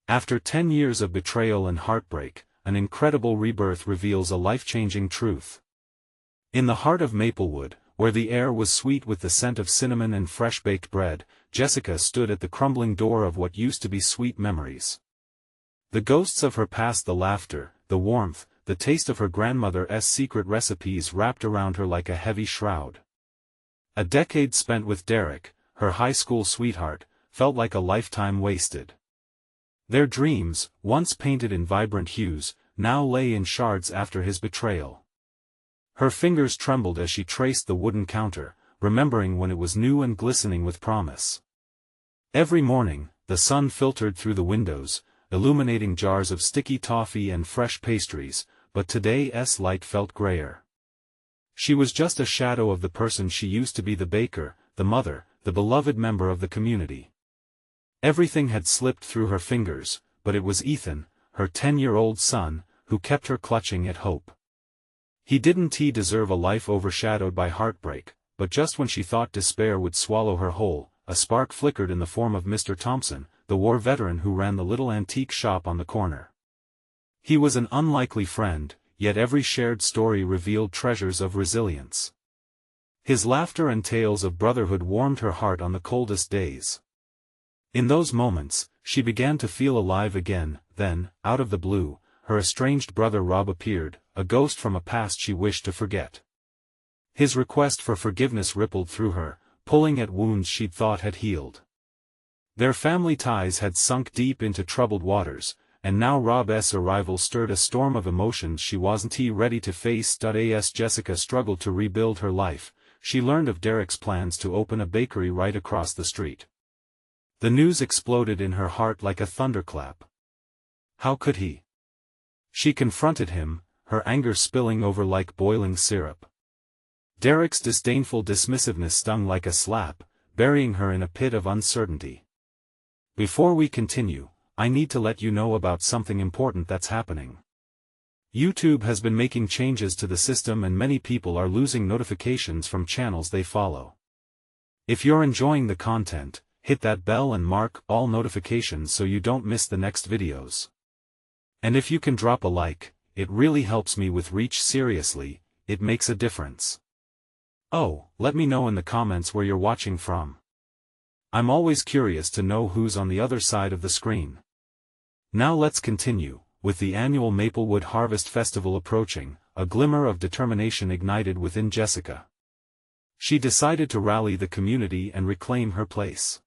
After 10 years of betrayal and heartbreak, an incredible rebirth reveals a life-changing truth. In the heart of Maplewood, where the air was sweet with the scent of cinnamon and fresh-baked bread, Jessica stood at the crumbling door of what used to be sweet memories. The ghosts of her past, the laughter, the warmth, the taste of her grandmother's secret recipes wrapped around her like a heavy shroud. A decade spent with Derek, her high school sweetheart, felt like a lifetime wasted. Their dreams, once painted in vibrant hues, now lay in shards after his betrayal. Her fingers trembled as she traced the wooden counter, remembering when it was new and glistening with promise. Every morning, the sun filtered through the windows, illuminating jars of sticky toffee and fresh pastries, but today's light felt grayer. She was just a shadow of the person she used to be: the baker, the mother, the beloved member of the community. Everything had slipped through her fingers, but it was Ethan, her 10-year-old son, who kept her clutching at hope. He didn't deserve a life overshadowed by heartbreak, but just when she thought despair would swallow her whole, a spark flickered in the form of Mr. Thompson, the war veteran who ran the little antique shop on the corner. He was an unlikely friend, yet every shared story revealed treasures of resilience. His laughter and tales of brotherhood warmed her heart on the coldest days. In those moments, she began to feel alive again. Then, out of the blue, her estranged brother Rob appeared, a ghost from a past she wished to forget. His request for forgiveness rippled through her, pulling at wounds she'd thought had healed. Their family ties had sunk deep into troubled waters, and now Rob's arrival stirred a storm of emotions she wasn't ready to face. As Jessica struggled to rebuild her life, she learned of Derek's plans to open a bakery right across the street. The news exploded in her heart like a thunderclap. How could he? She confronted him, her anger spilling over like boiling syrup. Derek's disdainful dismissiveness stung like a slap, burying her in a pit of uncertainty. Before we continue, I need to let you know about something important that's happening. YouTube has been making changes to the system and many people are losing notifications from channels they follow. If you're enjoying the content, hit that bell and mark all notifications so you don't miss the next videos. And if you can drop a like, it really helps me with reach. Seriously, it makes a difference. Oh, let me know in the comments where you're watching from. I'm always curious to know who's on the other side of the screen. Now let's continue. With the annual Maplewood Harvest Festival approaching, a glimmer of determination ignited within Jessica. She decided to rally the community and reclaim her place.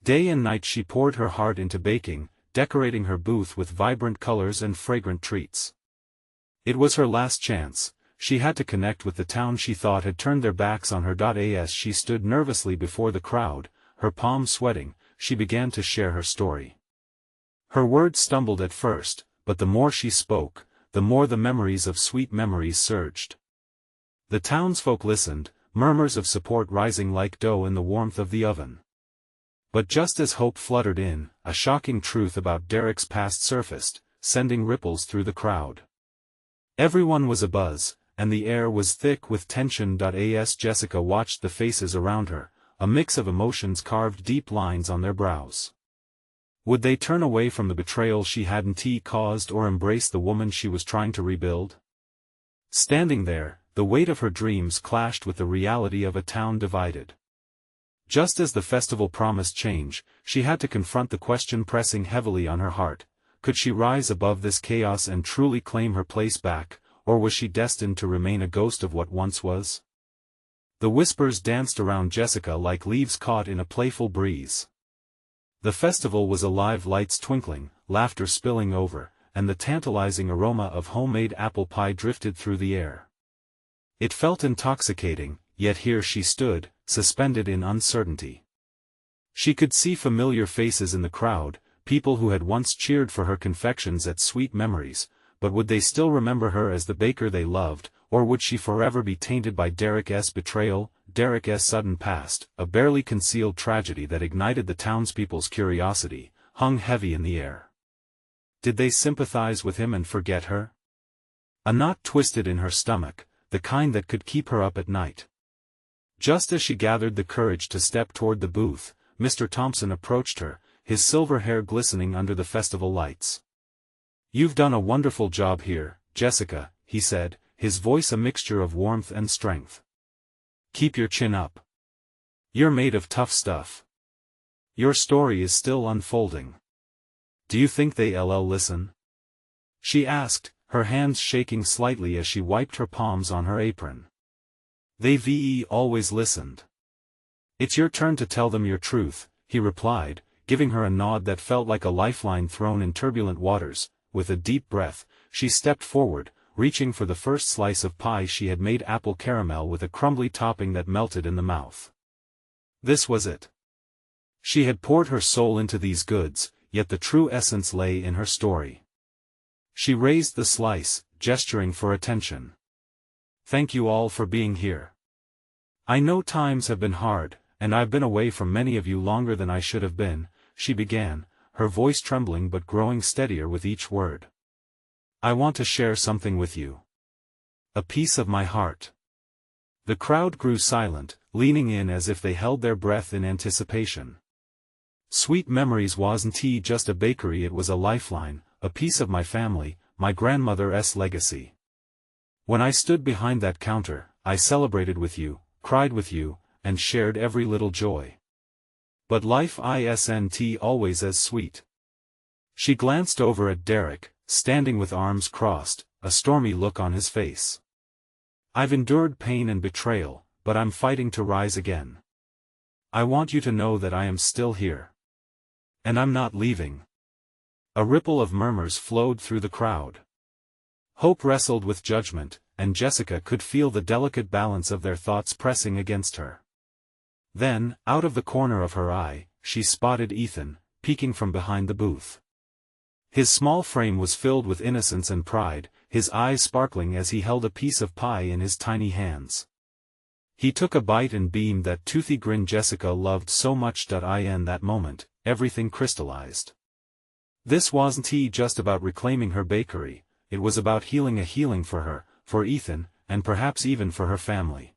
Day and night she poured her heart into baking, decorating her booth with vibrant colors and fragrant treats. It was her last chance. She had to connect with the town she thought had turned their backs on her. As she stood nervously before the crowd, her palms sweating, she began to share her story. Her words stumbled at first, but the more she spoke, the more the memories of sweet memories surged. The townsfolk listened, murmurs of support rising like dough in the warmth of the oven. But just as hope fluttered in, a shocking truth about Derek's past surfaced, sending ripples through the crowd. Everyone was abuzz, and the air was thick with tension. As Jessica watched the faces around her, a mix of emotions carved deep lines on their brows. Would they turn away from the betrayal she hadn't caused or embrace the woman she was trying to rebuild? Standing there, the weight of her dreams clashed with the reality of a town divided. Just as the festival promised change, she had to confront the question pressing heavily on her heart: could she rise above this chaos and truly claim her place back, or was she destined to remain a ghost of what once was? The whispers danced around Jessica like leaves caught in a playful breeze. The festival was alive, lights twinkling, laughter spilling over, and the tantalizing aroma of homemade apple pie drifted through the air. It felt intoxicating, yet here she stood, suspended in uncertainty. She could see familiar faces in the crowd, people who had once cheered for her confections at Sweet Memories, but would they still remember her as the baker they loved, or would she forever be tainted by Derek's betrayal, Derek's sudden past? A barely concealed tragedy that ignited the townspeople's curiosity, hung heavy in the air. Did they sympathize with him and forget her? A knot twisted in her stomach, the kind that could keep her up at night. Just as she gathered the courage to step toward the booth, Mr. Thompson approached her, his silver hair glistening under the festival lights. "You've done a wonderful job here, Jessica," he said, his voice a mixture of warmth and strength. "Keep your chin up. You're made of tough stuff. Your story is still unfolding. Do you think they'll listen?" she asked, her hands shaking slightly as she wiped her palms on her apron. "They've always listened. It's your turn to tell them your truth," he replied, giving her a nod that felt like a lifeline thrown in turbulent waters. With a deep breath, she stepped forward, reaching for the first slice of pie she had made, apple caramel with a crumbly topping that melted in the mouth. This was it. She had poured her soul into these goods, yet the true essence lay in her story. She raised the slice, gesturing for attention. "Thank you all for being here. I know times have been hard, and I've been away from many of you longer than I should have been," she began, her voice trembling but growing steadier with each word. "I want to share something with you. A piece of my heart." The crowd grew silent, leaning in as if they held their breath in anticipation. Sweet Memories wasn't just a bakery, it was a lifeline, a piece of my family, my grandmother's legacy. When I stood behind that counter, I celebrated with you, cried with you, and shared every little joy. But life isn't always as sweet. She glanced over at Derek, standing with arms crossed, a stormy look on his face. "I've endured pain and betrayal, but I'm fighting to rise again. I want you to know that I am still here. And I'm not leaving." A ripple of murmurs flowed through the crowd. Hope wrestled with judgment, and Jessica could feel the delicate balance of their thoughts pressing against her. Then, out of the corner of her eye, she spotted Ethan, peeking from behind the booth. His small frame was filled with innocence and pride, his eyes sparkling as he held a piece of pie in his tiny hands. He took a bite and beamed that toothy grin Jessica loved so much. In that moment, everything crystallized. This wasn't just about reclaiming her bakery, it was about healing for her, for Ethan, and perhaps even for her family.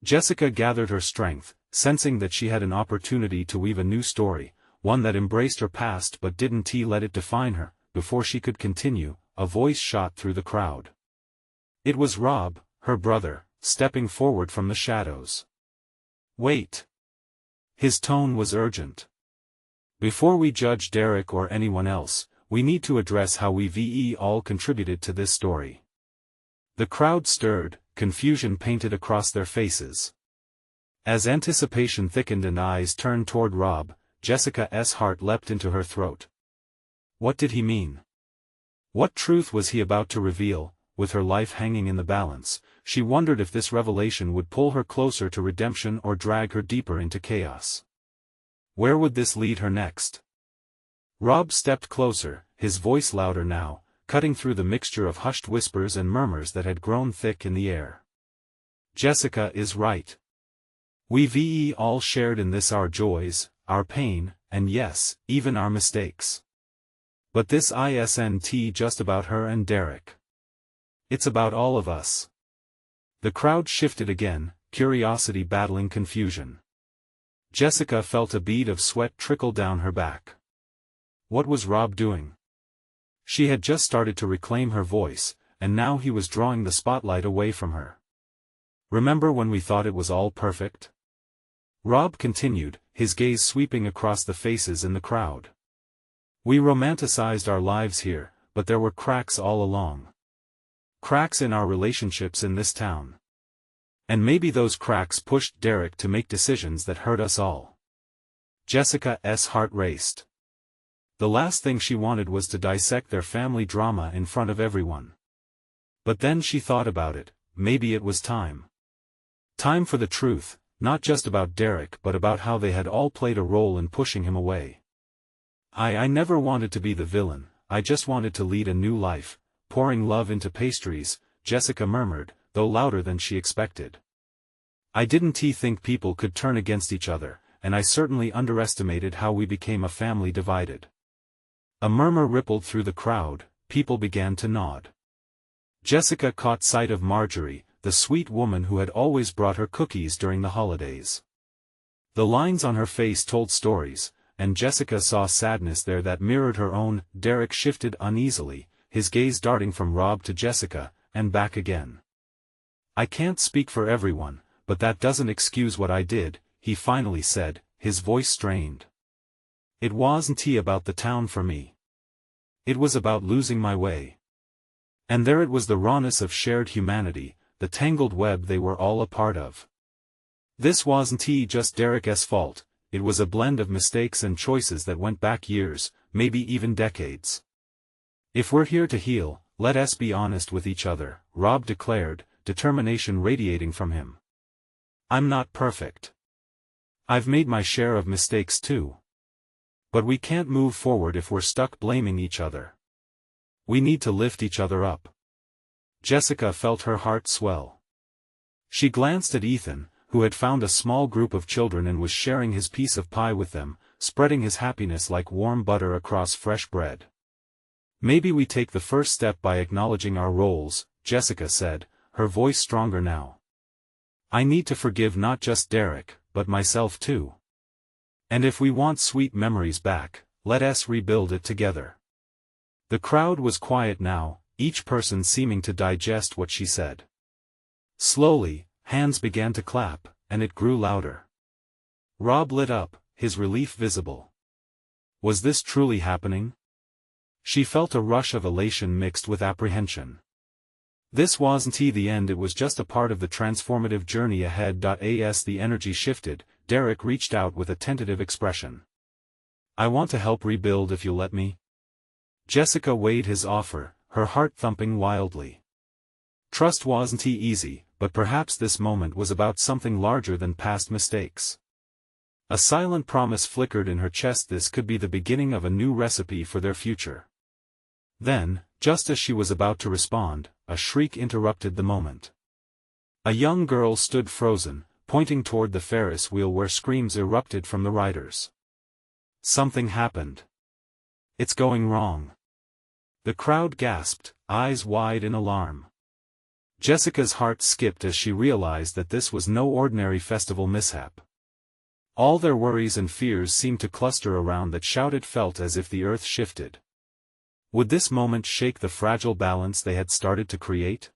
Jessica gathered her strength, sensing that she had an opportunity to weave a new story, one that embraced her past but didn't let it define her. Before she could continue, a voice shot through the crowd. It was Rob, her brother, stepping forward from the shadows. "Wait." His tone was urgent. "Before we judge Derek or anyone else, we need to address how we've all contributed to this story." The crowd stirred, confusion painted across their faces. As anticipation thickened and eyes turned toward Rob, Jessica's heart leapt into her throat. What did he mean? What truth was he about to reveal? With her life hanging in the balance, she wondered if this revelation would pull her closer to redemption or drag her deeper into chaos. Where would this lead her next? Rob stepped closer, his voice louder now, cutting through the mixture of hushed whispers and murmurs that had grown thick in the air. "Jessica is right. We've all shared in this, our joys, our pain, and yes, even our mistakes. But this isn't just about her and Derek. It's about all of us." The crowd shifted again, curiosity battling confusion. Jessica felt a bead of sweat trickle down her back. What was Rob doing? She had just started to reclaim her voice, and now he was drawing the spotlight away from her. "Remember when we thought it was all perfect?" Rob continued, his gaze sweeping across the faces in the crowd. "We romanticized our lives here, but there were cracks all along. Cracks in our relationships in this town. And maybe those cracks pushed Derek to make decisions that hurt us all." Jessica's heart raced. The last thing she wanted was to dissect their family drama in front of everyone. But then she thought about it, maybe it was time. Time for the truth, not just about Derek but about how they had all played a role in pushing him away. I never wanted to be the villain, I just wanted to lead a new life, pouring love into pastries," Jessica murmured, though louder than she expected. "I didn't think people could turn against each other, and I certainly underestimated how we became a family divided." A murmur rippled through the crowd, people began to nod. Jessica caught sight of Marjorie, the sweet woman who had always brought her cookies during the holidays. The lines on her face told stories, and Jessica saw sadness there that mirrored her own. Derek shifted uneasily, his gaze darting from Rob to Jessica, and back again. "I can't speak for everyone, but that doesn't excuse what I did," he finally said, his voice strained. "It wasn't about the town for me. It was about losing my way." And there it was, the rawness of shared humanity, the tangled web they were all a part of. This wasn't just Derek's fault, it was a blend of mistakes and choices that went back years, maybe even decades. "If we're here to heal, let us be honest with each other," Rob declared, determination radiating from him. "I'm not perfect. I've made my share of mistakes too. But we can't move forward if we're stuck blaming each other. We need to lift each other up." Jessica felt her heart swell. She glanced at Ethan, who had found a small group of children and was sharing his piece of pie with them, spreading his happiness like warm butter across fresh bread. "Maybe we take the first step by acknowledging our roles," Jessica said, her voice stronger now. "I need to forgive not just Derek, but myself too. And if we want sweet memories back, let us rebuild it together." The crowd was quiet now, each person seeming to digest what she said. Slowly, hands began to clap, and it grew louder. Rob lit up, his relief visible. Was this truly happening? She felt a rush of elation mixed with apprehension. This wasn't the end, it was just a part of the transformative journey ahead. As the energy shifted, Derek reached out with a tentative expression. "I want to help rebuild if you'll let me." Jessica weighed his offer, her heart thumping wildly. Trust wasn't easy, but perhaps this moment was about something larger than past mistakes. A silent promise flickered in her chest, this could be the beginning of a new recipe for their future. Then, just as she was about to respond, a shriek interrupted the moment. A young girl stood frozen, pointing toward the Ferris wheel where screams erupted from the riders. Something happened. "It's going wrong." The crowd gasped, eyes wide in alarm. Jessica's heart skipped as she realized that this was no ordinary festival mishap. All their worries and fears seemed to cluster around that shout. It felt as if the earth shifted. Would this moment shake the fragile balance they had started to create?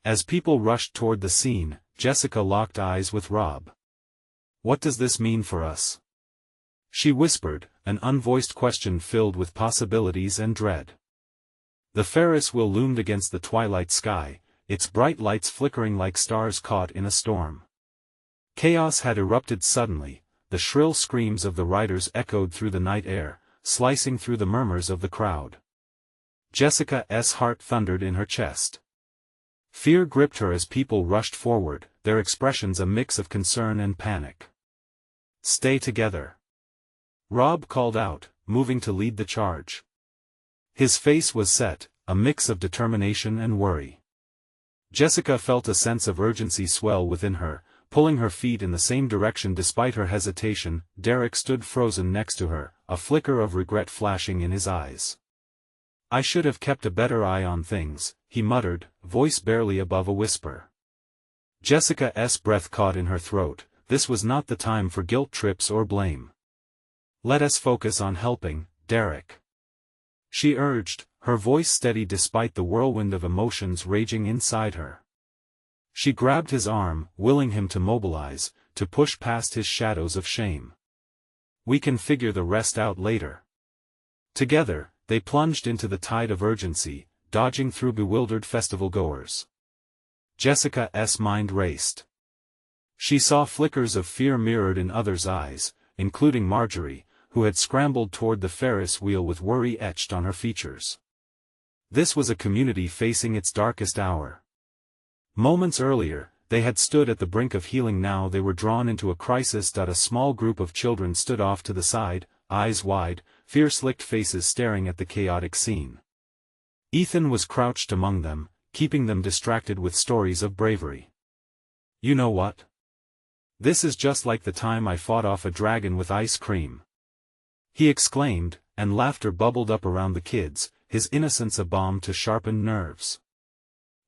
As people rushed toward the scene, Jessica locked eyes with Rob. "What does this mean for us?" she whispered, an unvoiced question filled with possibilities and dread. The Ferris wheel loomed against the twilight sky, its bright lights flickering like stars caught in a storm. Chaos had erupted suddenly, the shrill screams of the riders echoed through the night air, slicing through the murmurs of the crowd. Jessica's heart thundered in her chest. Fear gripped her as people rushed forward, their expressions a mix of concern and panic. "Stay together," Rob called out, moving to lead the charge. His face was set, a mix of determination and worry. Jessica felt a sense of urgency swell within her, pulling her feet in the same direction despite her hesitation. Derek stood frozen next to her, a flicker of regret flashing in his eyes. "I should have kept a better eye on things," he muttered, voice barely above a whisper. Jessica's breath caught in her throat. This was not the time for guilt trips or blame. "Let us focus on helping, Derek," she urged, her voice steady despite the whirlwind of emotions raging inside her. She grabbed his arm, willing him to mobilize, to push past his shadows of shame. "We can figure the rest out later." Together, they plunged into the tide of urgency, dodging through bewildered festival-goers. Jessica's mind raced. She saw flickers of fear mirrored in others' eyes, including Marjorie, who had scrambled toward the Ferris wheel with worry etched on her features. This was a community facing its darkest hour. Moments earlier, they had stood at the brink of healing. Now they were drawn into a crisis. A small group of children stood off to the side, eyes wide, fear-slicked faces staring at the chaotic scene. Ethan was crouched among them, keeping them distracted with stories of bravery. "You know what? This is just like the time I fought off a dragon with ice cream," he exclaimed, and laughter bubbled up around the kids, his innocence a balm to sharpened nerves.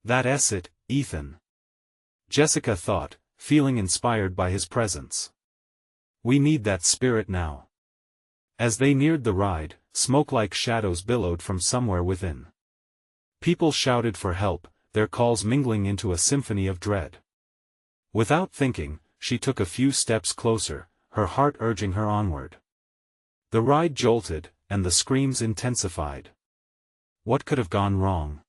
"That's it, Ethan," Jessica thought, feeling inspired by his presence. "We need that spirit now. As they neared the ride, smoke-like shadows billowed from somewhere within. People shouted for help, their calls mingling into a symphony of dread. Without thinking, she took a few steps closer, her heart urging her onward. The ride jolted, and the screams intensified. What could have gone wrong?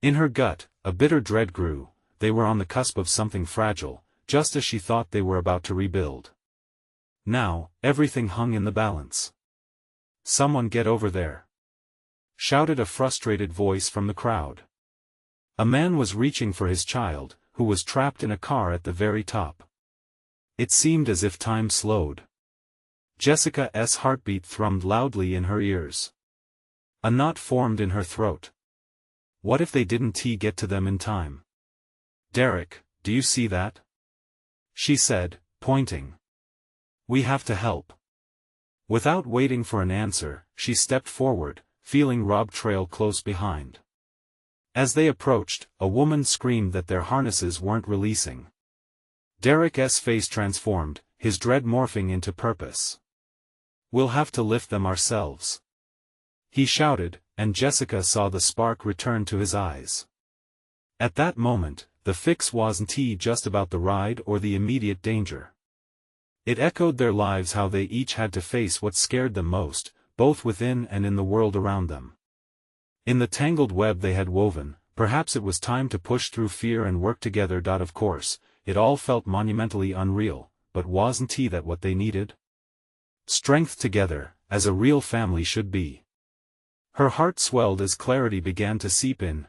In her gut, a bitter dread grew. They were on the cusp of something fragile, just as she thought they were about to rebuild. Now, everything hung in the balance. "Someone get over there!" shouted a frustrated voice from the crowd. A man was reaching for his child, who was trapped in a car at the very top. It seemed as if time slowed. Jessica's heartbeat thrummed loudly in her ears. A knot formed in her throat. What if they didn't get to them in time? "Derek, do you see that?" she said, pointing. "We have to help." Without waiting for an answer, she stepped forward, feeling Rob trail close behind. As they approached, a woman screamed that their harnesses weren't releasing. Derek's face transformed, his dread morphing into purpose. "We'll have to lift them ourselves," he shouted, and Jessica saw the spark return to his eyes. At that moment, the fix wasn't just about the ride or the immediate danger. It echoed their lives, how they each had to face what scared them most, both within and in the world around them. In the tangled web they had woven, perhaps it was time to push through fear and work together. Of course, it all felt monumentally unreal, but wasn't that what they needed? Strength together, as a real family should be. Her heart swelled as clarity began to seep in,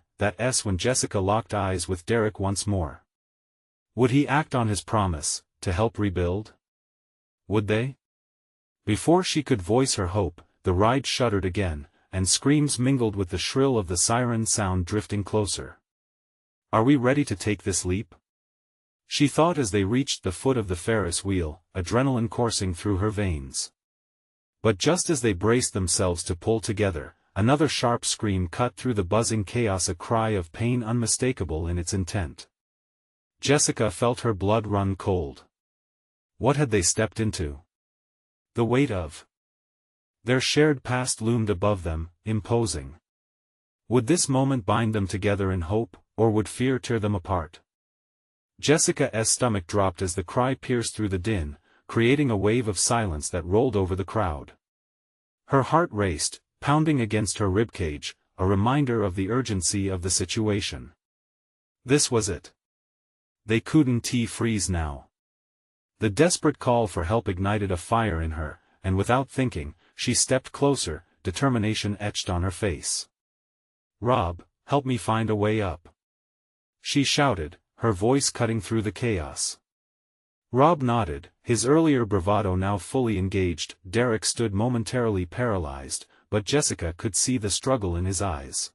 when Jessica locked eyes with Derek once more. Would he act on his promise, to help rebuild? Would they? Before she could voice her hope, the ride shuddered again, and screams mingled with the shrill of the siren sound drifting closer. "Are we ready to take this leap?" she thought as they reached the foot of the Ferris wheel, adrenaline coursing through her veins. But just as they braced themselves to pull together, another sharp scream cut through the buzzing chaos, a cry of pain unmistakable in its intent. Jessica felt her blood run cold. What had they stepped into? The weight of their shared past loomed above them, imposing. Would this moment bind them together in hope, or would fear tear them apart? Jessica's stomach dropped as the cry pierced through the din, creating a wave of silence that rolled over the crowd. Her heart raced, pounding against her ribcage, a reminder of the urgency of the situation. This was it. They couldn't freeze now. The desperate call for help ignited a fire in her, and without thinking, she stepped closer, determination etched on her face. "Rob, help me find a way up," she shouted, her voice cutting through the chaos. Rob nodded, his earlier bravado now fully engaged. Derek stood momentarily paralyzed, but Jessica could see the struggle in his eyes.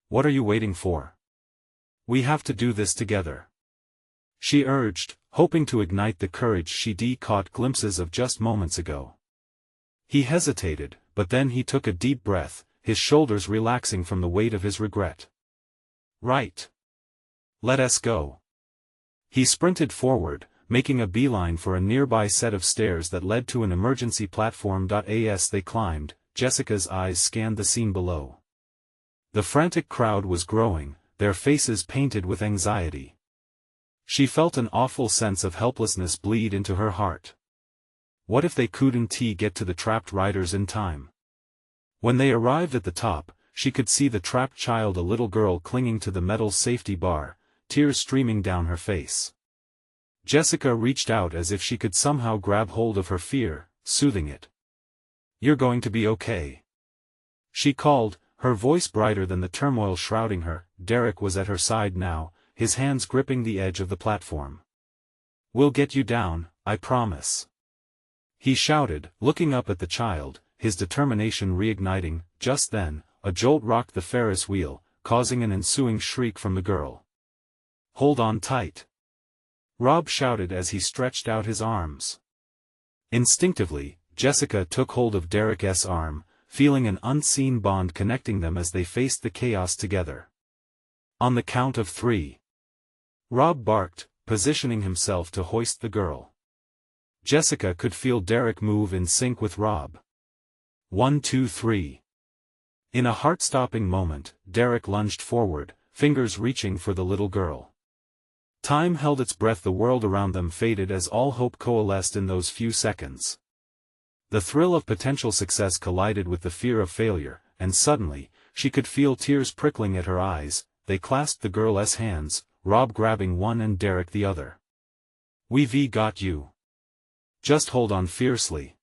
"What are you waiting for? We have to do this together," she urged, hoping to ignite the courage she'd caught glimpses of just moments ago. He hesitated, but then he took a deep breath, his shoulders relaxing from the weight of his regret. "Right. Let us go." He sprinted forward, making a beeline for a nearby set of stairs that led to an emergency platform. As they climbed, Jessica's eyes scanned the scene below. The frantic crowd was growing, their faces painted with anxiety. She felt an awful sense of helplessness bleed into her heart. What if they couldn't get to the trapped riders in time? When they arrived at the top, she could see the trapped child, a little girl clinging to the metal safety bar, tears streaming down her face. Jessica reached out as if she could somehow grab hold of her fear, soothing it. "You're going to be okay," she called, her voice brighter than the turmoil shrouding her. Derek was at her side now, his hands gripping the edge of the platform. "We'll get you down, I promise," he shouted, looking up at the child, his determination reigniting. Just then, a jolt rocked the Ferris wheel, causing an ensuing shriek from the girl. "Hold on tight," Rob shouted as he stretched out his arms. Instinctively, Jessica took hold of Derek's arm, feeling an unseen bond connecting them as they faced the chaos together. "On the count of 3. Rob barked, positioning himself to hoist the girl. Jessica could feel Derek move in sync with Rob. 1, 2, 3. In a heart-stopping moment, Derek lunged forward, fingers reaching for the little girl. Time held its breath. The world around them faded as all hope coalesced in those few seconds. The thrill of potential success collided with the fear of failure, and suddenly, she could feel tears prickling at her eyes. They clasped the girl's hands, Rob grabbing one and Derek the other. "We've got you. Just hold on fiercely."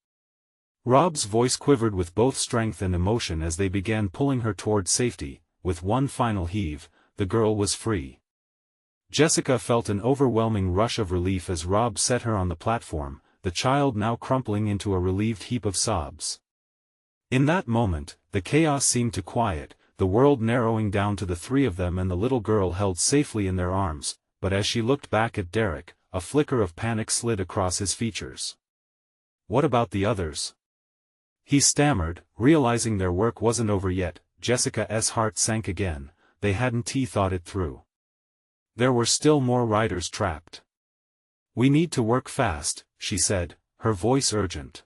Rob's voice quivered with both strength and emotion as they began pulling her toward safety. With one final heave, the girl was free. Jessica felt an overwhelming rush of relief as Rob set her on the platform, the child now crumpling into a relieved heap of sobs. In that moment, the chaos seemed to quiet, the world narrowing down to the three of them and the little girl held safely in their arms. But as she looked back at Derek, a flicker of panic slid across his features. "What about the others?" he stammered, realizing their work wasn't over yet. Jessica's heart sank again. They hadn't thought it through. There were still more riders trapped. "We need to work fast," she said, her voice urgent.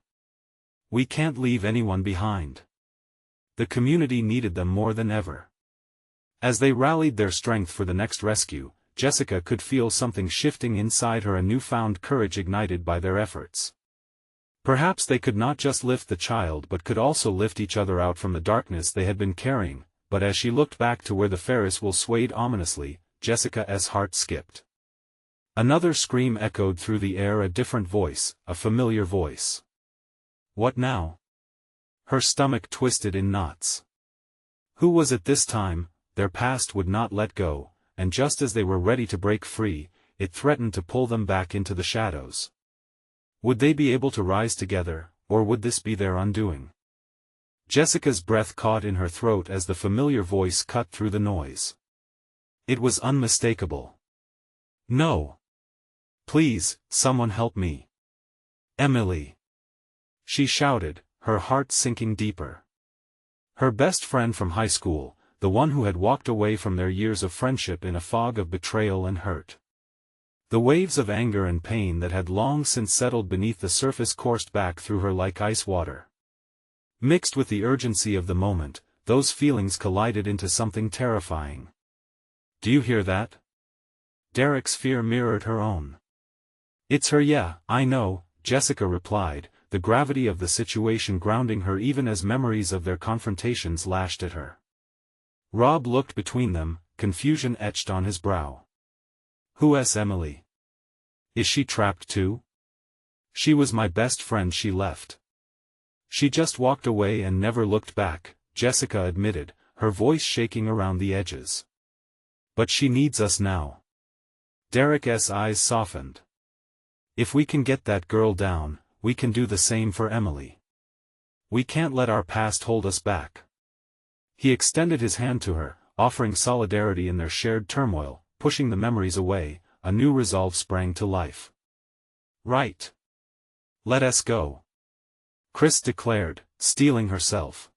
"We can't leave anyone behind." The community needed them more than ever. As they rallied their strength for the next rescue, Jessica could feel something shifting inside her, a newfound courage ignited by their efforts. Perhaps they could not just lift the child but could also lift each other out from the darkness they had been carrying. But as she looked back to where the Ferris wheel swayed ominously, Jessica's heart skipped. Another scream echoed through the air, a different voice, a familiar voice. "What now?" Her stomach twisted in knots. Who was it this time? Their past would not let go, and just as they were ready to break free, it threatened to pull them back into the shadows. Would they be able to rise together, or would this be their undoing? Jessica's breath caught in her throat as the familiar voice cut through the noise. It was unmistakable. "No. Please, someone help me. Emily!" she shouted, her heart sinking deeper. Her best friend from high school, the one who had walked away from their years of friendship in a fog of betrayal and hurt. The waves of anger and pain that had long since settled beneath the surface coursed back through her like ice water. Mixed with the urgency of the moment, those feelings collided into something terrifying. "Do you hear that?" Derek's fear mirrored her own. "It's her, yeah, I know," Jessica replied, the gravity of the situation grounding her even as memories of their confrontations lashed at her. Rob looked between them, confusion etched on his brow. "Who's Emily? Is she trapped too?" "She was my best friend. She left. She just walked away and never looked back," Jessica admitted, her voice shaking around the edges. "But she needs us now." Derek's eyes softened. "If we can get that girl down, we can do the same for Emily. We can't let our past hold us back." He extended his hand to her, offering solidarity in their shared turmoil. Pushing the memories away, a new resolve sprang to life. "Right. Let us go," Chris declared, steeling herself.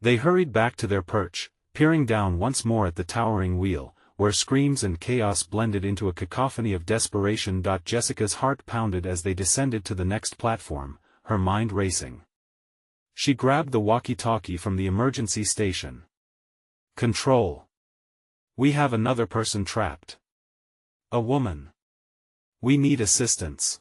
They hurried back to their perch, peering down once more at the towering wheel, where screams and chaos blended into a cacophony of desperation. Jessica's heart pounded as they descended to the next platform, her mind racing. She grabbed the walkie-talkie from the emergency station. "Control. We have another person trapped. A woman. We need assistance."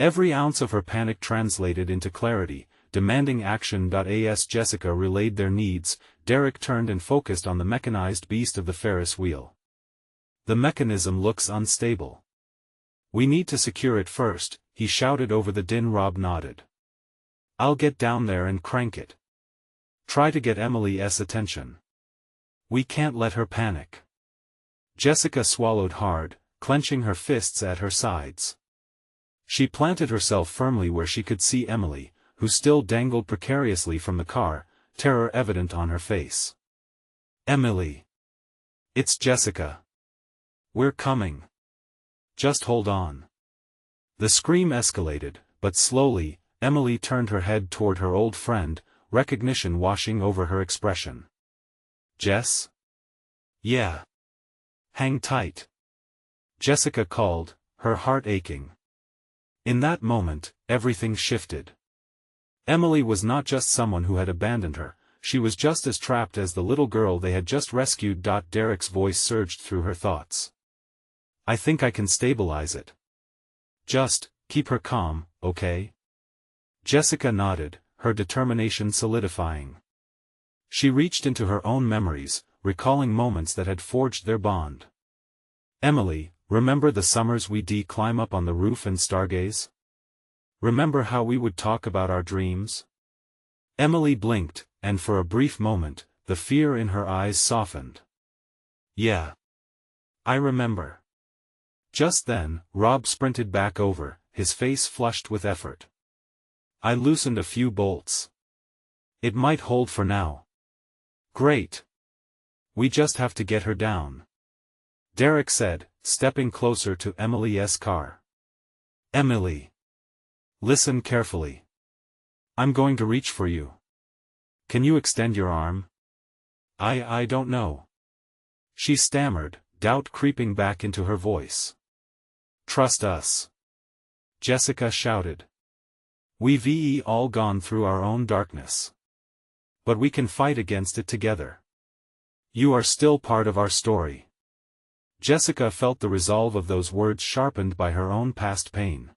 Every ounce of her panic translated into clarity, demanding action. As Jessica relayed their needs, Derek turned and focused on the mechanized beast of the Ferris wheel. "The mechanism looks unstable. We need to secure it first," he shouted over the din. Rob nodded. "I'll get down there and crank it. Try to get Emily's attention. We can't let her panic." Jessica swallowed hard, clenching her fists at her sides. She planted herself firmly where she could see Emily, who still dangled precariously from the car, terror evident on her face. "Emily! It's Jessica. We're coming. Just hold on." The scream escalated, but slowly, Emily turned her head toward her old friend, recognition washing over her expression. "Jess?" "Yeah. Hang tight," Jessica called, her heart aching. In that moment, everything shifted. Emily was not just someone who had abandoned her, she was just as trapped as the little girl they had just rescued. Derek's voice surged through her thoughts. I think I can stabilize it. Just, keep her calm, okay? Jessica nodded, her determination solidifying. She reached into her own memories, recalling moments that had forged their bond. Emily, remember the summers we'd climb up on the roof and stargaze? Remember how we would talk about our dreams? Emily blinked, and for a brief moment, the fear in her eyes softened. Yeah. I remember. Just then, Rob sprinted back over, his face flushed with effort. I loosened a few bolts. It might hold for now. Great. We just have to get her down. Derek said, stepping closer to Emily's car. Emily. Listen carefully. I'm going to reach for you. Can you extend your arm? I don't know. She stammered, doubt creeping back into her voice. Trust us. Jessica shouted. We've all gone through our own darkness. But we can fight against it together. You are still part of our story. Jessica felt the resolve of those words sharpened by her own past pain.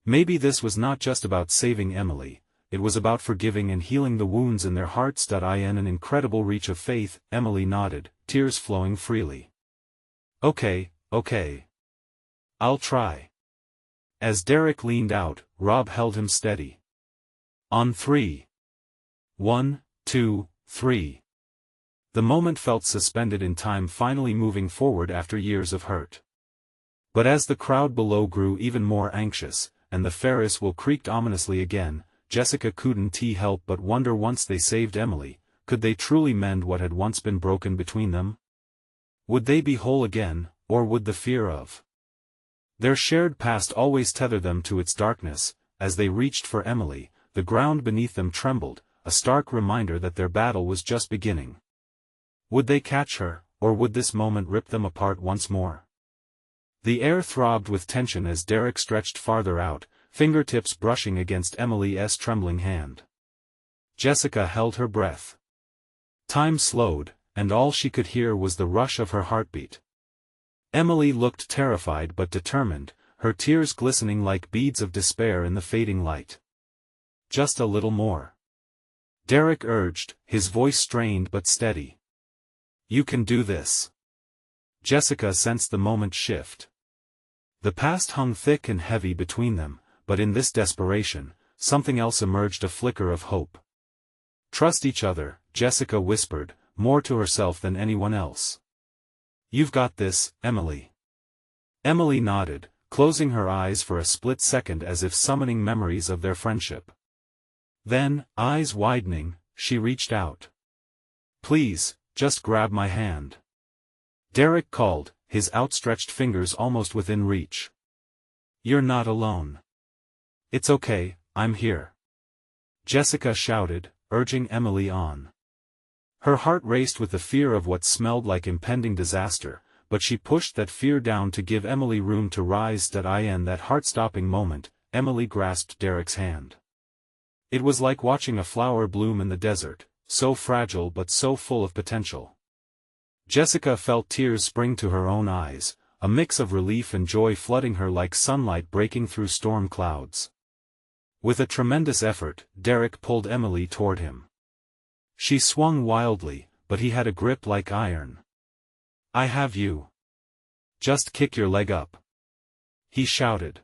Maybe this was not just about saving Emily, it was about forgiving and healing the wounds in their hearts. In an incredible reach of faith, Emily nodded, tears flowing freely. Okay. I'll try. As Derek leaned out, Rob held him steady. On 3. 1, 2, 3. The moment felt suspended in time, finally moving forward after years of hurt. But as the crowd below grew even more anxious, and the Ferris wheel creaked ominously again, Jessica couldn't help but wonder, once they saved Emily, could they truly mend what had once been broken between them? Would they be whole again, or would the fear of their shared past always tether them to its darkness? As they reached for Emily, the ground beneath them trembled, a stark reminder that their battle was just beginning. Would they catch her, or would this moment rip them apart once more? The air throbbed with tension as Derek stretched farther out, fingertips brushing against Emily's trembling hand. Jessica held her breath. Time slowed, and all she could hear was the rush of her heartbeat. Emily looked terrified but determined, her tears glistening like beads of despair in the fading light. Just a little more. Derek urged, his voice strained but steady. You can do this. Jessica sensed the moment shift. The past hung thick and heavy between them, but in this desperation, something else emerged, a flicker of hope. Trust each other, Jessica whispered, more to herself than anyone else. You've got this, Emily. Emily nodded, closing her eyes for a split second as if summoning memories of their friendship. Then, eyes widening, she reached out. Please, just grab my hand. Derek called, his outstretched fingers almost within reach. You're not alone. It's okay, I'm here. Jessica shouted, urging Emily on. Her heart raced with the fear of what smelled like impending disaster, but she pushed that fear down to give Emily room to rise. In that heart-stopping moment, Emily grasped Derek's hand. It was like watching a flower bloom in the desert, so fragile but so full of potential. Jessica felt tears spring to her own eyes, a mix of relief and joy flooding her like sunlight breaking through storm clouds. With a tremendous effort, Derek pulled Emily toward him. She swung wildly, but he had a grip like iron. I have you. Just kick your leg up. He shouted.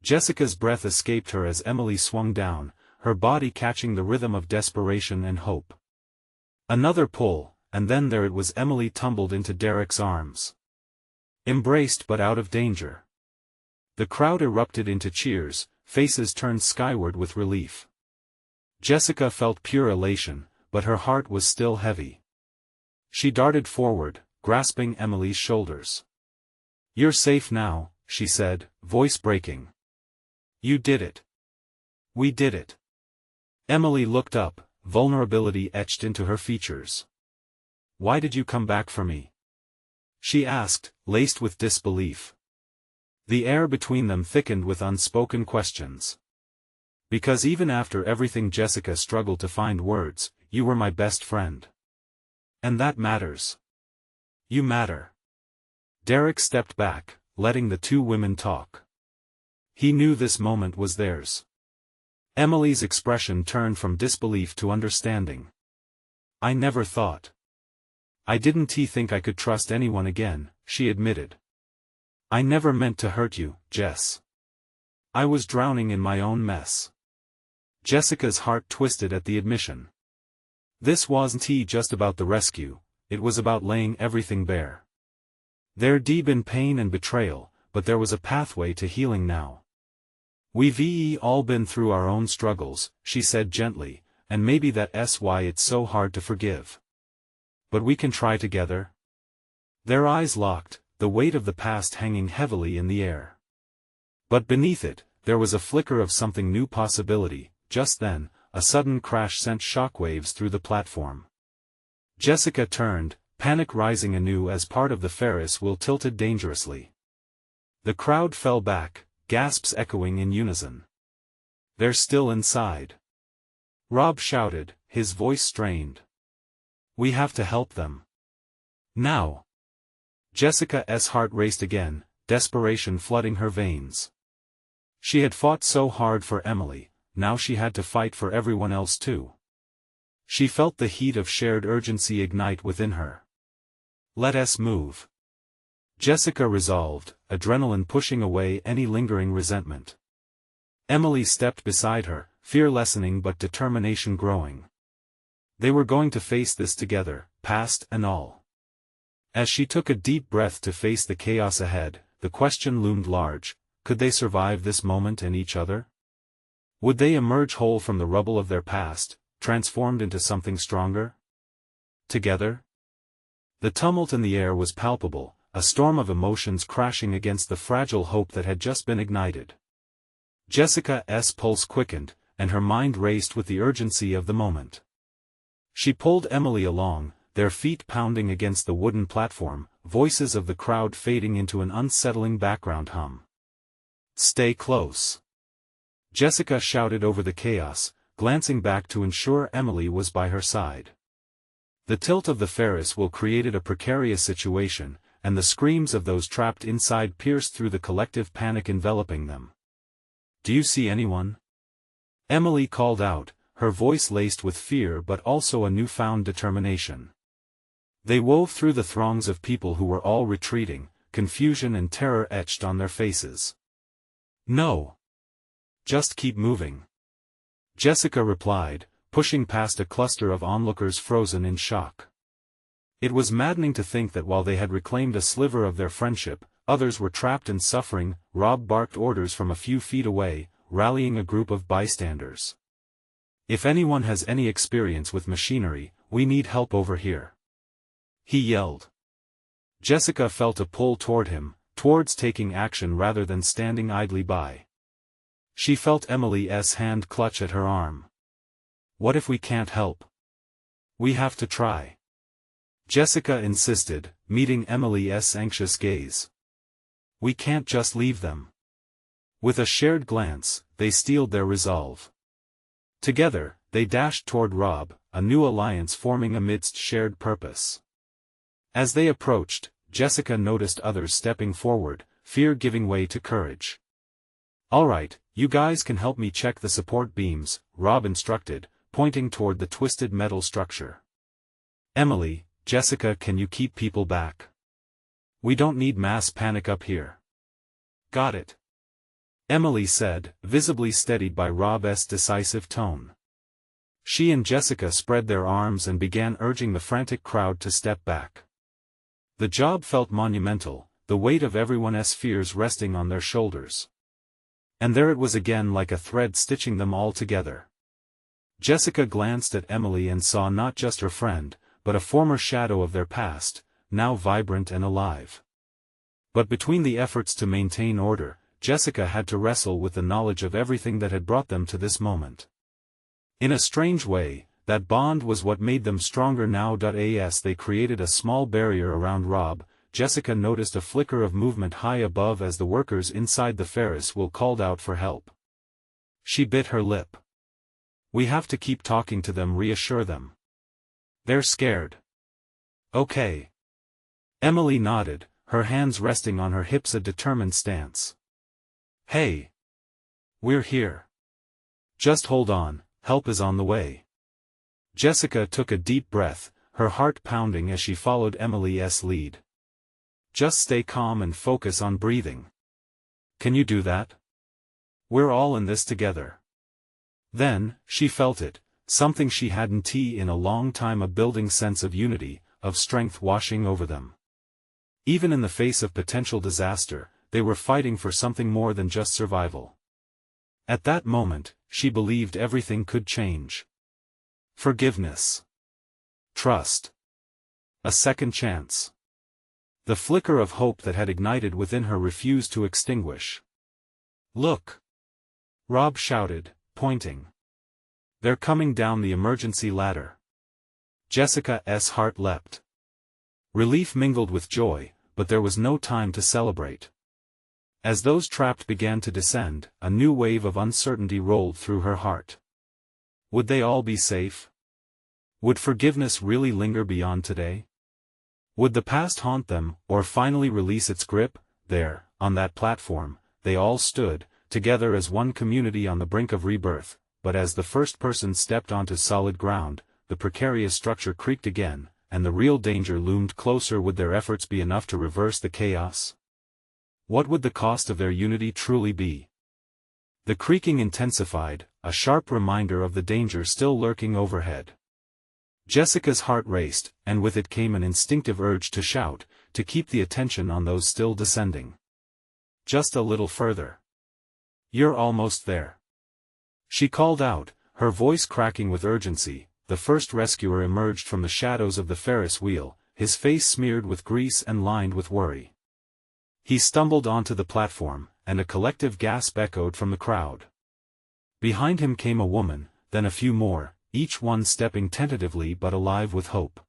Jessica's breath escaped her as Emily swung down, her body catching the rhythm of desperation and hope. Another pull, and then there it was, Emily tumbled into Derek's arms. Embraced but out of danger. The crowd erupted into cheers, faces turned skyward with relief. Jessica felt pure elation, but her heart was still heavy. She darted forward, grasping Emily's shoulders. You're safe now, she said, voice breaking. You did it. We did it. Emily looked up, vulnerability etched into her features. Why did you come back for me? She asked, laced with disbelief. The air between them thickened with unspoken questions. Because even after everything, Jessica struggled to find words, you were my best friend. And that matters. You matter. Derek stepped back, letting the two women talk. He knew this moment was theirs. Emily's expression turned from disbelief to understanding. I never thought. I didn't think I could trust anyone again, she admitted. I never meant to hurt you, Jess. I was drowning in my own mess. Jessica's heart twisted at the admission. This wasn't just about the rescue, it was about laying everything bare. There'd been pain and betrayal, but there was a pathway to healing now. We've all been through our own struggles, she said gently, and maybe that's why it's so hard to forgive. But we can try together. Their eyes locked, the weight of the past hanging heavily in the air. But beneath it, there was a flicker of something new possibility. Just then, a sudden crash sent shockwaves through the platform. Jessica turned, panic rising anew as part of the Ferris wheel tilted dangerously. The crowd fell back, gasps echoing in unison. They're still inside. Rob shouted, his voice strained. We have to help them. Now. Jessica's heart raced again, desperation flooding her veins. She had fought so hard for Emily, now she had to fight for everyone else too. She felt the heat of shared urgency ignite within her. Let us move. Jessica resolved, adrenaline pushing away any lingering resentment. Emily stepped beside her, fear lessening but determination growing. They were going to face this together, past and all. As she took a deep breath to face the chaos ahead, the question loomed large: could they survive this moment and each other? Would they emerge whole from the rubble of their past, transformed into something stronger? Together? The tumult in the air was palpable, a storm of emotions crashing against the fragile hope that had just been ignited. Jessica's pulse quickened, and her mind raced with the urgency of the moment. She pulled Emily along, their feet pounding against the wooden platform, voices of the crowd fading into an unsettling background hum. Stay close. Jessica shouted over the chaos, glancing back to ensure Emily was by her side. The tilt of the Ferris wheel created a precarious situation, and the screams of those trapped inside pierced through the collective panic enveloping them. Do you see anyone? Emily called out, her voice laced with fear but also a newfound determination. They wove through the throngs of people who were all retreating, confusion and terror etched on their faces. No. Just keep moving. Jessica replied, pushing past a cluster of onlookers frozen in shock. It was maddening to think that while they had reclaimed a sliver of their friendship, others were trapped and suffering. Rob barked orders from a few feet away, rallying a group of bystanders. If anyone has any experience with machinery, we need help over here. He yelled. Jessica felt a pull toward him, towards taking action rather than standing idly by. She felt Emily's hand clutch at her arm. What if we can't help? We have to try. Jessica insisted, meeting Emily's anxious gaze. We can't just leave them. With a shared glance, they steeled their resolve. Together, they dashed toward Rob, a new alliance forming amidst shared purpose. As they approached, Jessica noticed others stepping forward, fear giving way to courage. All right, you guys can help me check the support beams, Rob instructed, pointing toward the twisted metal structure. Emily, Jessica, can you keep people back? We don't need mass panic up here. Got it. Emily said, visibly steadied by Rob's decisive tone. She and Jessica spread their arms and began urging the frantic crowd to step back. The job felt monumental, the weight of everyone's fears resting on their shoulders. And there it was again, like a thread stitching them all together. Jessica glanced at Emily and saw not just her friend, but a former shadow of their past, now vibrant and alive. But between the efforts to maintain order, Jessica had to wrestle with the knowledge of everything that had brought them to this moment. In a strange way, that bond was what made them stronger now. As they created a small barrier around Rob, Jessica noticed a flicker of movement high above as the workers inside the Ferris wheel called out for help. She bit her lip. We have to keep talking to them, reassure them. They're scared. Okay. Emily nodded, her hands resting on her hips, a determined stance. Hey. We're here. Just hold on, help is on the way. Jessica took a deep breath, her heart pounding as she followed Emily's lead. Just stay calm and focus on breathing. Can you do that? We're all in this together. Then, she felt it, something she hadn't seen in a long time, a building sense of unity, of strength washing over them. Even in the face of potential disaster, they were fighting for something more than just survival. At that moment, she believed everything could change. Forgiveness. Trust. A second chance. The flicker of hope that had ignited within her refused to extinguish. Look! Rob shouted, pointing. They're coming down the emergency ladder. Jessica's heart leapt. Relief mingled with joy, but there was no time to celebrate. As those trapped began to descend, a new wave of uncertainty rolled through her heart. Would they all be safe? Would forgiveness really linger beyond today? Would the past haunt them, or finally release its grip? There, on that platform, they all stood, together as one community on the brink of rebirth, but as the first person stepped onto solid ground, the precarious structure creaked again, and the real danger loomed closer. Would their efforts be enough to reverse the chaos? What would the cost of their unity truly be? The creaking intensified, a sharp reminder of the danger still lurking overhead. Jessica's heart raced, and with it came an instinctive urge to shout, to keep the attention on those still descending. Just a little further. You're almost there. She called out, her voice cracking with urgency. The first rescuer emerged from the shadows of the Ferris wheel, his face smeared with grease and lined with worry. He stumbled onto the platform, and a collective gasp echoed from the crowd. Behind him came a woman, then a few more, each one stepping tentatively but alive with hope.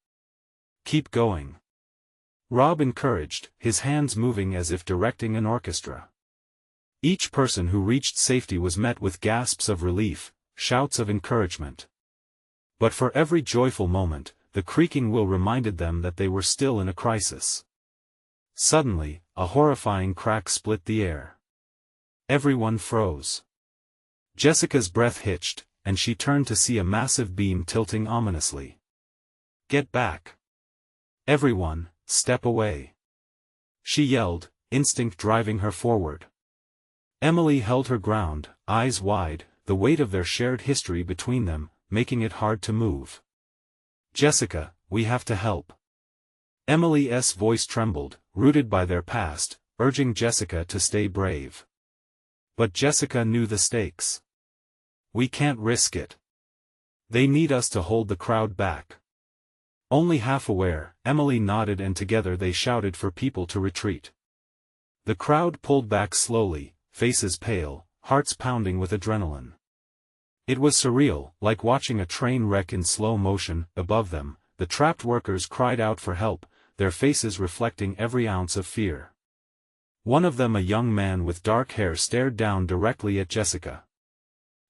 Keep going. Rob encouraged, his hands moving as if directing an orchestra. Each person who reached safety was met with gasps of relief, shouts of encouragement. But for every joyful moment, the creaking wheel reminded them that they were still in a crisis. Suddenly, a horrifying crack split the air. Everyone froze. Jessica's breath hitched, and she turned to see a massive beam tilting ominously. Get back! Everyone, step away! She yelled, instinct driving her forward. Emily held her ground, eyes wide, the weight of their shared history between them, making it hard to move. Jessica, we have to help. Emily's voice trembled, rooted by their past, urging Jessica to stay brave. But Jessica knew the stakes. We can't risk it. They need us to hold the crowd back. Only half aware, Emily nodded, and together they shouted for people to retreat. The crowd pulled back slowly, faces pale, hearts pounding with adrenaline. It was surreal, like watching a train wreck in slow motion. Above them, the trapped workers cried out for help, their faces reflecting every ounce of fear. One of them, a young man with dark hair, stared down directly at Jessica.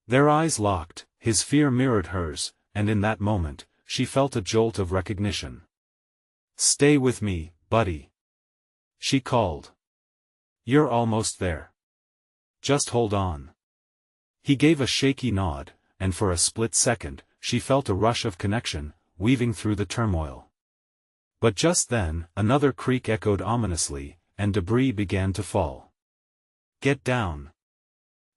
Their eyes locked, his fear mirrored hers, and in that moment, she felt a jolt of recognition. Stay with me, buddy. She called. You're almost there. Just hold on. He gave a shaky nod, and for a split second, she felt a rush of connection, weaving through the turmoil. But just then, another creak echoed ominously, and debris began to fall. Get down!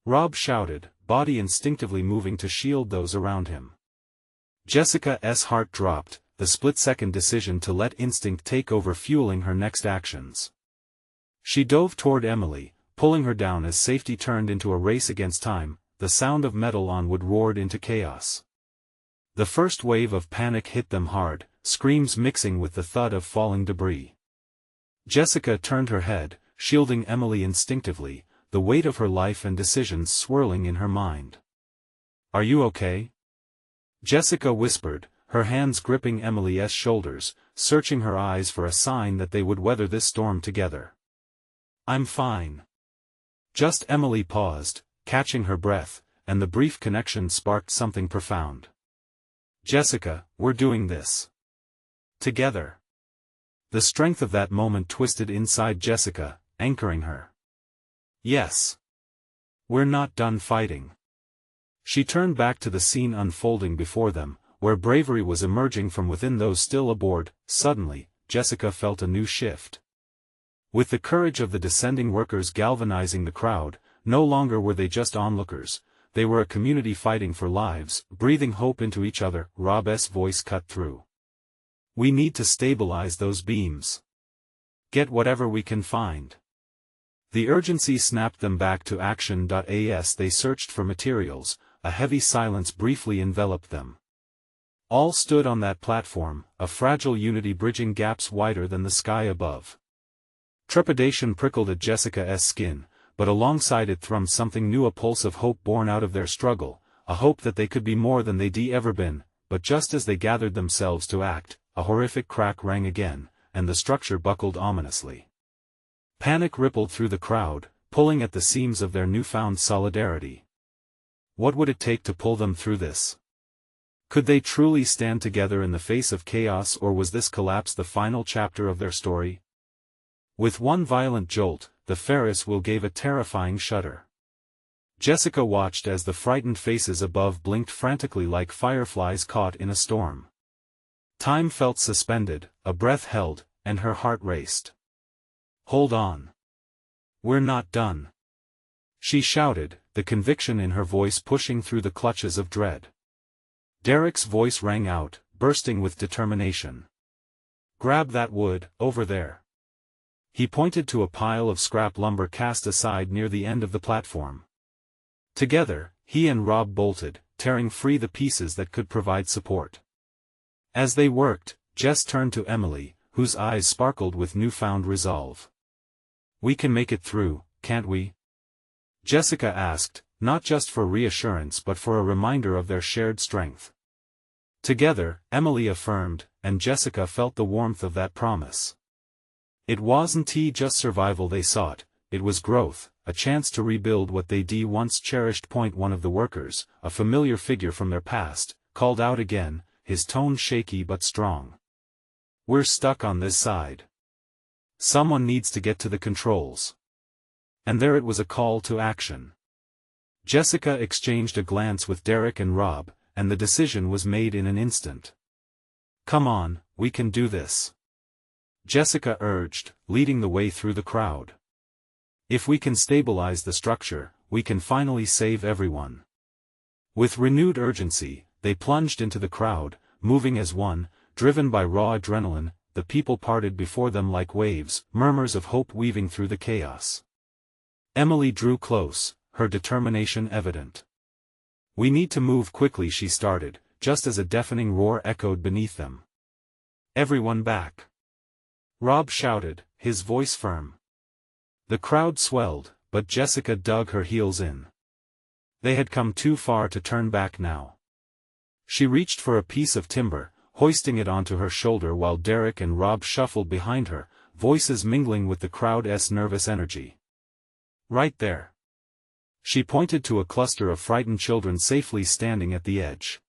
Rob shouted, body instinctively moving to shield those around him. Jessica's heart dropped, the split-second decision to let instinct take over fueling her next actions. She dove toward Emily, pulling her down as safety turned into a race against time. The sound of metal on wood roared into chaos. The first wave of panic hit them hard, screams mixing with the thud of falling debris. Jessica turned her head, shielding Emily instinctively, the weight of her life and decisions swirling in her mind. Are you okay? Jessica whispered, her hands gripping Emily's shoulders, searching her eyes for a sign that they would weather this storm together. I'm fine. Just Emily paused, catching her breath, and the brief connection sparked something profound. "Jessica, we're doing this together." The strength of that moment twisted inside Jessica, anchoring her. "Yes. We're not done fighting." She turned back to the scene unfolding before them, where bravery was emerging from within those still aboard. Suddenly, Jessica felt a new shift. With the courage of the descending workers galvanizing the crowd, no longer were they just onlookers, they were a community fighting for lives, breathing hope into each other. Rob's voice cut through. "We need to stabilize those beams. Get whatever we can find." The urgency snapped them back to action. As they searched for materials, a heavy silence briefly enveloped them. All stood on that platform, a fragile unity bridging gaps wider than the sky above. Trepidation prickled at Jessica's skin, but alongside it thrummed something new, a pulse of hope born out of their struggle, a hope that they could be more than they'd ever been. But just as they gathered themselves to act, a horrific crack rang again, and the structure buckled ominously. Panic rippled through the crowd, pulling at the seams of their newfound solidarity. What would it take to pull them through this? Could they truly stand together in the face of chaos, or was this collapse the final chapter of their story? With one violent jolt, the Ferris wheel gave a terrifying shudder. Jessica watched as the frightened faces above blinked frantically like fireflies caught in a storm. Time felt suspended, a breath held, and her heart raced. "Hold on. We're not done," she shouted, the conviction in her voice pushing through the clutches of dread. Derek's voice rang out, bursting with determination. "Grab that wood, over there." He pointed to a pile of scrap lumber cast aside near the end of the platform. Together, he and Rob bolted, tearing free the pieces that could provide support. As they worked, Jess turned to Emily, whose eyes sparkled with newfound resolve. "We can make it through, can't we?" Jessica asked, not just for reassurance but for a reminder of their shared strength. Together, Emily affirmed, and Jessica felt the warmth of that promise. It wasn't just survival they sought, it was growth, a chance to rebuild what they'd once cherished. One of the workers, a familiar figure from their past, called out again, his tone shaky but strong. "We're stuck on this side. Someone needs to get to the controls." And there it was, a call to action. Jessica exchanged a glance with Derek and Rob, and the decision was made in an instant. "Come on, we can do this," Jessica urged, leading the way through the crowd. "If we can stabilize the structure, we can finally save everyone." With renewed urgency, they plunged into the crowd, moving as one, driven by raw adrenaline. The people parted before them like waves, murmurs of hope weaving through the chaos. Emily drew close, her determination evident. "We need to move quickly," she started, just as a deafening roar echoed beneath them. "Everyone back!" Rob shouted, his voice firm. The crowd swelled, but Jessica dug her heels in. They had come too far to turn back now. She reached for a piece of timber, hoisting it onto her shoulder while Derek and Rob shuffled behind her, voices mingling with the crowd's nervous energy. "Right there." She pointed to a cluster of frightened children safely standing at the edge.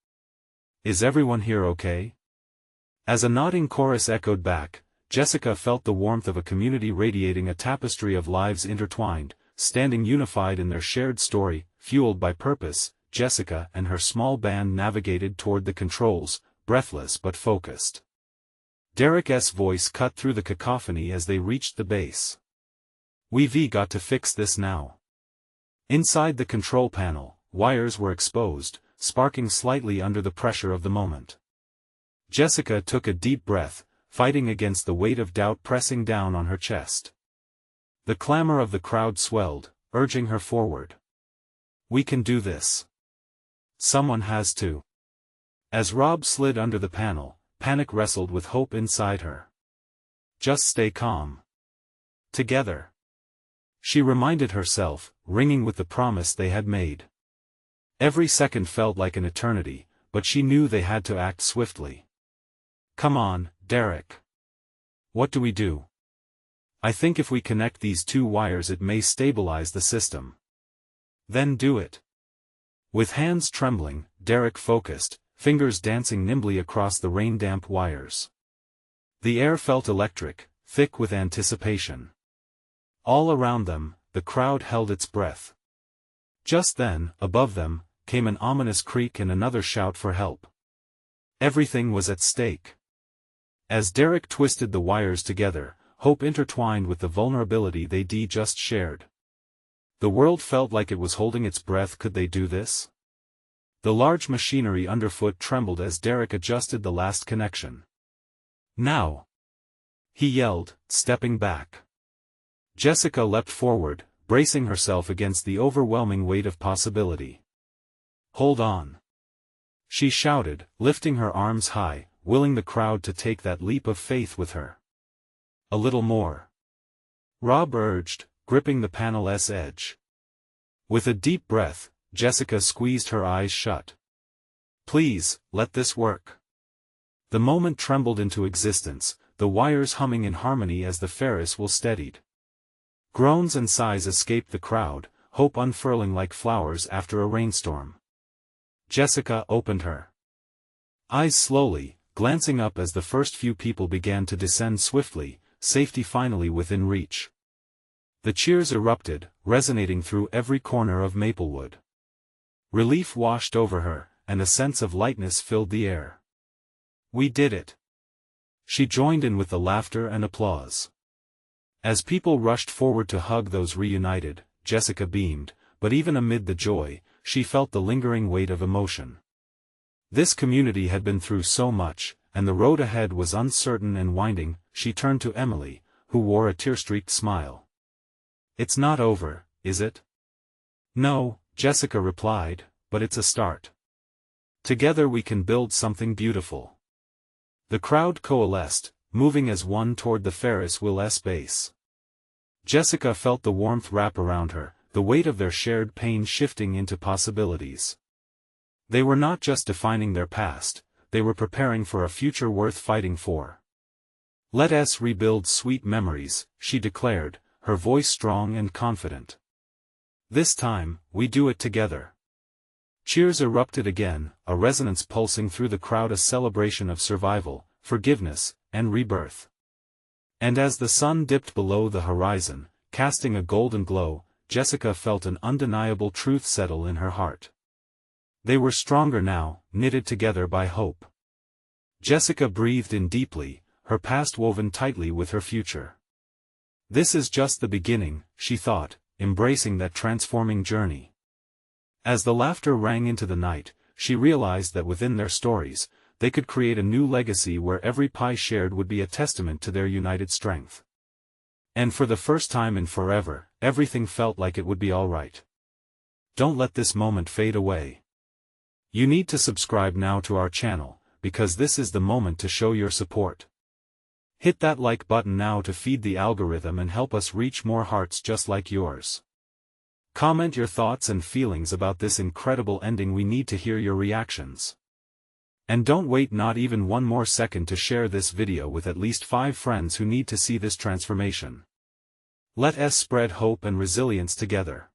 "Is everyone here okay?" As a nodding chorus echoed back, Jessica felt the warmth of a community radiating, a tapestry of lives intertwined, standing unified in their shared story, fueled by purpose. Jessica and her small band navigated toward the controls, breathless but focused. Derek's voice cut through the cacophony as they reached the base. "We've got to fix this now." Inside the control panel, wires were exposed, sparking slightly under the pressure of the moment. Jessica took a deep breath, fighting against the weight of doubt pressing down on her chest. The clamor of the crowd swelled, urging her forward. "We can do this. Someone has to." As Rob slid under the panel, panic wrestled with hope inside her. "Just stay calm. Together," she reminded herself, ringing with the promise they had made. Every second felt like an eternity, but she knew they had to act swiftly. "Come on, Derek. What do we do?" "I think if we connect these two wires it may stabilize the system." "Then do it." With hands trembling, Derek focused, fingers dancing nimbly across the rain-damp wires. The air felt electric, thick with anticipation. All around them, the crowd held its breath. Just then, above them, came an ominous creak and another shout for help. Everything was at stake. As Derek twisted the wires together, hope intertwined with the vulnerability they just shared. The world felt like it was holding its breath. Could they do this? The large machinery underfoot trembled as Derek adjusted the last connection. Now! He yelled, stepping back. Jessica leapt forward, bracing herself against the overwhelming weight of possibility. Hold on! She shouted, lifting her arms high, willing the crowd to take that leap of faith with her. A little more. Rob urged, gripping the panel's edge. With a deep breath, Jessica squeezed her eyes shut. Please, let this work. The moment trembled into existence, the wires humming in harmony as the Ferris wheel steadied. Groans and sighs escaped the crowd, hope unfurling like flowers after a rainstorm. Jessica opened her eyes slowly, glancing up as the first few people began to descend swiftly, safety finally within reach. The cheers erupted, resonating through every corner of Maplewood. Relief washed over her, and a sense of lightness filled the air. We did it! She joined in with the laughter and applause. As people rushed forward to hug those reunited, Jessica beamed, but even amid the joy, she felt the lingering weight of emotion. This community had been through so much, and the road ahead was uncertain and winding. She turned to Emily, who wore a tear-streaked smile. It's not over, is it? No, Jessica replied, but it's a start. Together we can build something beautiful. The crowd coalesced, moving as one toward the Ferris wheel's base. Jessica felt the warmth wrap around her, the weight of their shared pain shifting into possibilities. They were not just defining their past, they were preparing for a future worth fighting for. Let us rebuild sweet memories, she declared, her voice strong and confident. This time, we do it together. Cheers erupted again, a resonance pulsing through the crowd, a celebration of survival, forgiveness, and rebirth. And as the sun dipped below the horizon, casting a golden glow, Jessica felt an undeniable truth settle in her heart. They were stronger now, knitted together by hope. Jessica breathed in deeply, her past woven tightly with her future. This is just the beginning, she thought, embracing that transforming journey. As the laughter rang into the night, she realized that within their stories, they could create a new legacy where every pie shared would be a testament to their united strength. And for the first time in forever, everything felt like it would be all right. Don't let this moment fade away. You need to subscribe now to our channel, because this is the moment to show your support. Hit that like button now to feed the algorithm and help us reach more hearts just like yours. Comment your thoughts and feelings about this incredible ending. We need to hear your reactions. And don't wait not even one more second to share this video with at least 5 friends who need to see this transformation. Let us spread hope and resilience together.